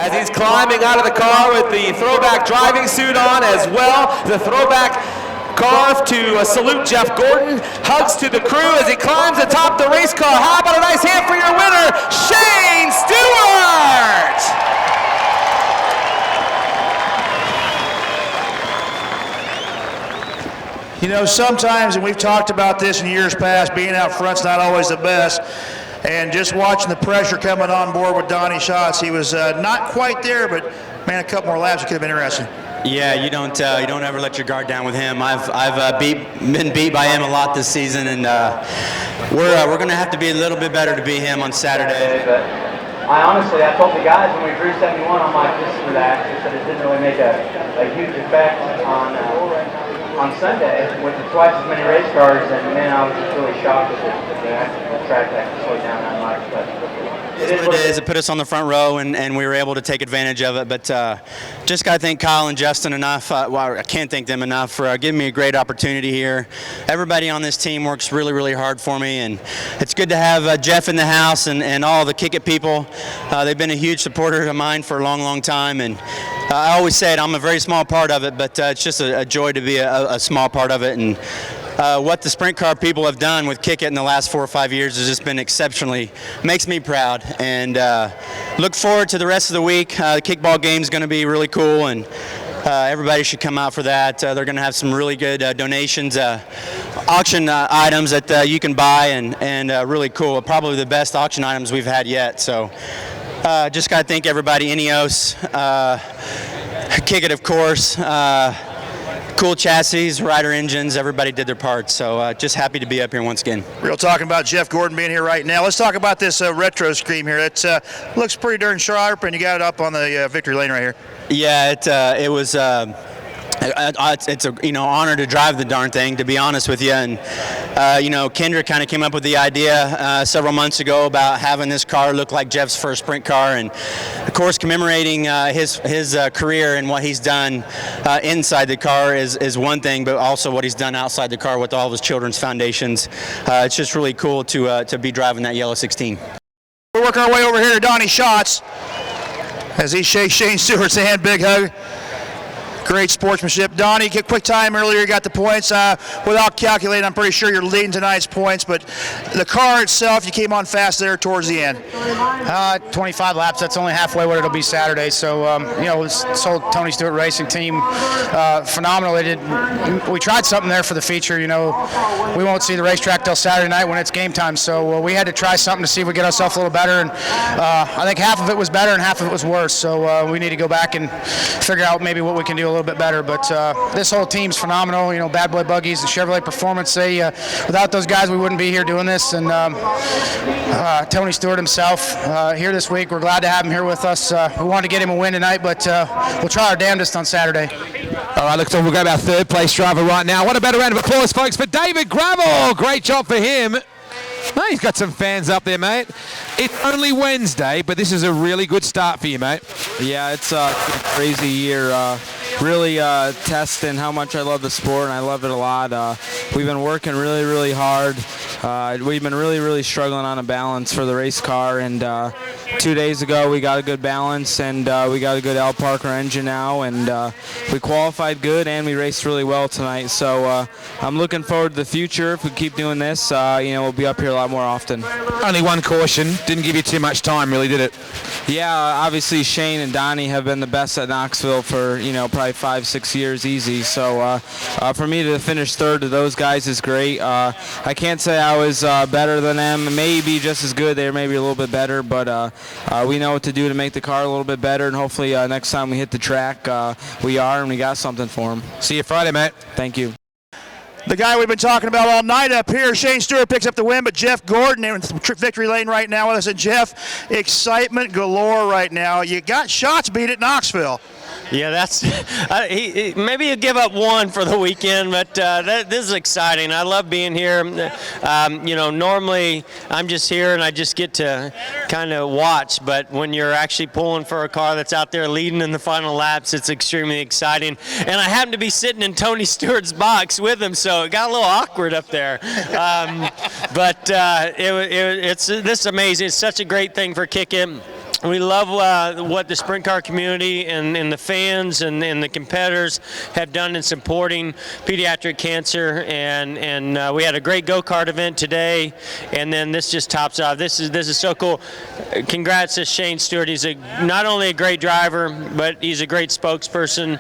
as he's climbing out of the car with the throwback driving suit on as well. The throwback carve to salute Jeff Gordon, hugs to the crew as he climbs atop the race car. How about a nice hand for your winner, Shane Stewart! You know, sometimes, and we've talked about this in years past, being out front's not always the best. And just watching the pressure coming on board with Donny Schatz, he was not quite there, but man, a couple more laps, it could have been interesting. Yeah, you don't ever let your guard down with him. I've been beat by him a lot this season, and we're going to have to be a little bit better to beat him on Saturday. But I told the guys when we drew 71, I'm like, this is relaxed. That it didn't really make a huge effect on Sunday with twice as many race cars, and man, I was just really shocked that the track actually slowed down that much. But it is what it is. It put us on the front row, and we were able to take advantage of it. But just got to thank Kyle and Justin enough. Well, I can't thank them enough for giving me a great opportunity here. Everybody on this team works really, really hard for me, and it's good to have Jeff in the house and all the Kick It people. They've been a huge supporter of mine for a long, long time, and I always say it, I'm a very small part of it, but it's just a joy to be a small part of it. And what the sprint car people have done with Kick It in the last 4 or 5 years has just been exceptionally, makes me proud. And look forward to the rest of the week. The kickball game is going to be really cool, and everybody should come out for that. They're going to have some really good donations, auction items that you can buy, and really cool. Probably the best auction items we've had yet. So just got to thank everybody, Ineos, Kick It, of course. Cool chassis, rider engines, everybody did their part. So just happy to be up here once again. We're talking about Jeff Gordon being here right now. Let's talk about this retro screen here. It looks pretty darn sharp, and you got it up on the victory lane right here. Yeah, it was. It's a honor to drive the darn thing, to be honest with you. And Kendrick kind of came up with the idea several months ago about having this car look like Jeff's first sprint car, and of course commemorating his career and what he's done inside the car is one thing, but also what he's done outside the car with all of his children's foundations. It's just really cool to be driving that yellow 16. We're working our way over here to Donny Schatz as he shakes Shane Stewart's hand. Big hug. Great sportsmanship. Donnie, quick time earlier, you got the points. Without calculating, I'm pretty sure you're leading tonight's points, but the car itself, you came on fast there towards the end. 25 laps, that's only halfway what it'll be Saturday. So, this whole Tony Stewart Racing team, phenomenal. We tried something there for the feature. We won't see the racetrack till Saturday night when it's game time. So we had to try something to see if we get ourselves a little better. And I think half of it was better and half of it was worse. So we need to go back and figure out maybe what we can do a little bit better, but this whole team's phenomenal. Bad Boy Buggies and Chevrolet Performance, without those guys we wouldn't be here doing this. And Tony Stewart himself here this week, we're glad to have him here with us. We wanted to get him a win tonight, but we'll try our damnedest on Saturday. All right, looks like we've got our third place driver right now. What a better round of applause, folks, for David Gravel. Great job for him. Oh, he's got some fans up there, mate. It's only Wednesday, but this is a really good start for you, mate. Yeah, it's a crazy year. Really testing how much I love the sport, and I love it a lot. We've been working really, really hard. We've been really, really struggling on a balance for the race car, and 2 days ago we got a good balance, and we got a good L. Parker engine now, and we qualified good, and we raced really well tonight. So I'm looking forward to the future. If we keep doing this, we'll be up here a lot more often. Only one caution. Didn't give you too much time, really, did it? Yeah, obviously Shane and Donnie have been the best at Knoxville for, probably 5-6 years easy. So for me to finish third to those guys is great. I can't say I was better than them. Maybe just as good. They're maybe a little bit better, but we know what to do to make the car a little bit better, and hopefully next time we hit the track, we are, and we got something for them. See you Friday, mate. Thank you. The guy we've been talking about all night up here, Shane Stewart picks up the win, but Jeff Gordon in victory lane right now with us. And Jeff, excitement galore right now. You got Schatz beat at Knoxville. Yeah, that's maybe he'll give up one for the weekend, but this is exciting. I love being here. Normally I'm just here and I just get to kind of watch, but when you're actually pulling for a car that's out there leading in the final laps, it's extremely exciting. And I happen to be sitting in Tony Stewart's box with him, so it got a little awkward up there. But this is amazing. It's such a great thing for Kick It. We love what the sprint car community and the fans and the competitors have done in supporting pediatric cancer, and we had a great go-kart event today, and then this just tops off. This is so cool. Congrats to Shane Stewart. He's not only a great driver, but he's a great spokesperson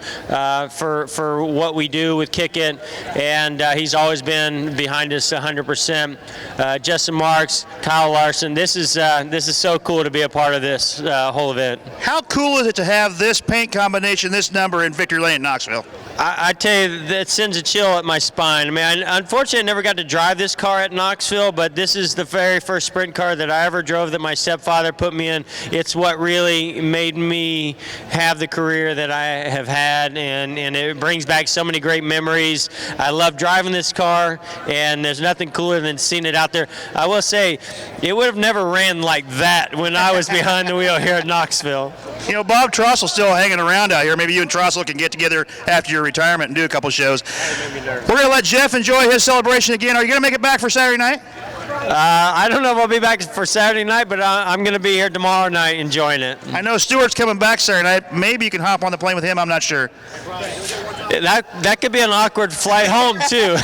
for what we do with Kick It, and he's always been behind us 100%. Justin Marks, Kyle Larson. This is so cool to be a part of this whole event. How cool is it to have this paint combination, this number in Victory Lane, Knoxville? I tell you, that sends a chill up my spine. I mean, unfortunately, I never got to drive this car at Knoxville, but this is the very first sprint car that I ever drove that my stepfather put me in. It's what really made me have the career that I have had, and it brings back so many great memories. I love driving this car, and there's nothing cooler than seeing it out there. I will say, it would have never ran like that when I was behind the wheel here at Knoxville. You know, Bob Trossel's still hanging around out here. Maybe you and Trossel can get together after your retirement and do a couple shows. We're going to let Jeff enjoy his celebration again. Are you going to make it back for Saturday night? I don't know if I'll be back for Saturday night, but I'm going to be here tomorrow night enjoying it. I know Stewart's coming back Saturday night. Maybe you can hop on the plane with him. I'm not sure. That could be an awkward flight home, too.